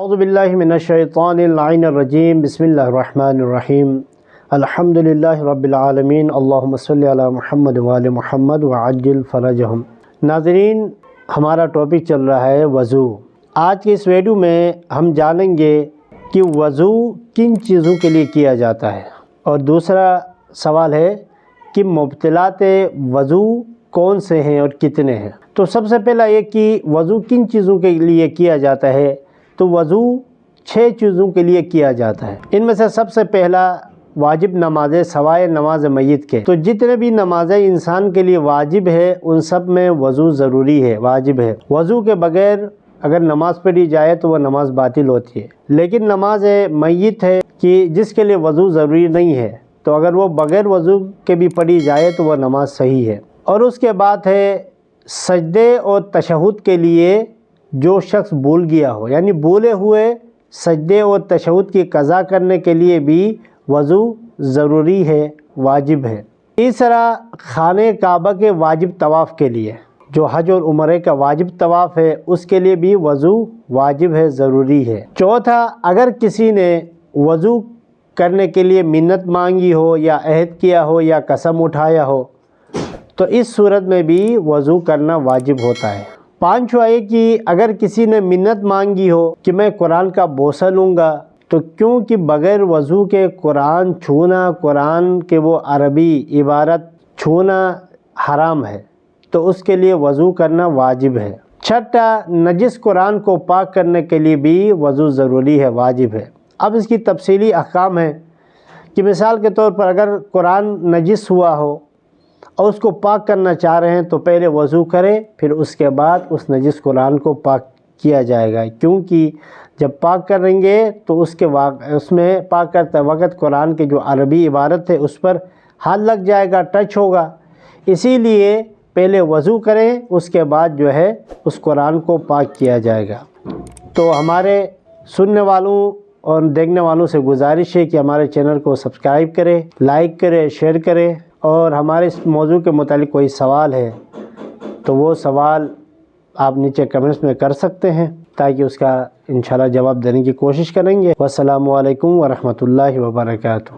اعوذ باللہ من الشیطان اللعین الرجیم بسم اللہ الرحمن الرحیم الحمدللہ رب العالمین اللہم صلی علی محمد وآل محمد وعجل فرجہم۔ ناظرین، ہمارا ٹاپک چل رہا ہے وضو۔ آج کے اس ویڈیو میں ہم جانیں گے کہ وضو کن چیزوں کے لیے کیا جاتا ہے، اور دوسرا سوال ہے کہ مبطلات وضو کون سے ہیں اور کتنے ہیں۔ تو سب سے پہلا یہ کہ وضو کن چیزوں کے لیے کیا جاتا ہے، تو وضو 6 چیزوں کے لیے کیا جاتا ہے۔ ان میں سے سب سے پہلا واجب نمازیں سوائے نماز میت کے۔ تو جتنے بھی نمازیں انسان کے لیے واجب ہے ان سب میں وضو ضروری ہے، واجب ہے۔ وضو کے بغیر اگر نماز پڑھی جائے تو وہ نماز باطل ہوتی ہے۔ لیکن نماز میت ہے کہ جس کے لیے وضو ضروری نہیں ہے، تو اگر وہ بغیر وضو کے بھی پڑھی جائے تو وہ نماز صحیح ہے۔ اور اس کے بعد ہے سجدے اور تشہد کے لیے جو شخص بھول گیا ہو، یعنی بھولے ہوئے سجدے اور تشہد کی قضا کرنے کے لیے بھی وضو ضروری ہے، واجب ہے۔ تیسرا خانہ کعبہ کے واجب طواف کے لیے، جو حج اور عمرے کا واجب طواف ہے اس کے لیے بھی وضو واجب ہے، ضروری ہے۔ چوتھا، اگر کسی نے وضو کرنے کے لیے منت مانگی ہو یا عہد کیا ہو یا قسم اٹھایا ہو تو اس صورت میں بھی وضو کرنا واجب ہوتا ہے۔ پانچواں یہ کہ اگر کسی نے منت مانگی ہو کہ میں قرآن کا بوسہ لوں گا، تو کیونکہ بغیر وضو کے قرآن چھونا، قرآن کے وہ عربی عبارت چھونا حرام ہے، تو اس کے لیے وضو کرنا واجب ہے۔ چھٹا، نجس قرآن کو پاک کرنے کے لیے بھی وضو ضروری ہے، واجب ہے۔ اب اس کی تفصیلی احکام ہے کہ مثال کے طور پر اگر قرآن نجس ہوا ہو اور اس کو پاک کرنا چاہ رہے ہیں تو پہلے وضو کرے، پھر اس کے بعد اس نجس قرآن کو پاک کیا جائے گا، کیونکہ جب پاک کریں گے تو اس میں پاک کرتے وقت قرآن کے جو عربی عبارت ہے اس پر ہاتھ لگ جائے گا، ٹچ ہوگا، اسی لیے پہلے وضو کریں، اس کے بعد جو ہے اس قرآن کو پاک کیا جائے گا۔ تو ہمارے سننے والوں اور دیکھنے والوں سے گزارش ہے کہ ہمارے چینل کو سبسکرائب کرے، لائک کرے، شیئر کرے، اور ہمارے اس موضوع کے متعلق کوئی سوال ہے تو وہ سوال آپ نیچے کمنٹس میں کر سکتے ہیں، تاکہ اس کا انشاءاللہ جواب دینے کی کوشش کریں گے۔ والسلام علیکم ورحمۃ اللہ وبرکاتہ۔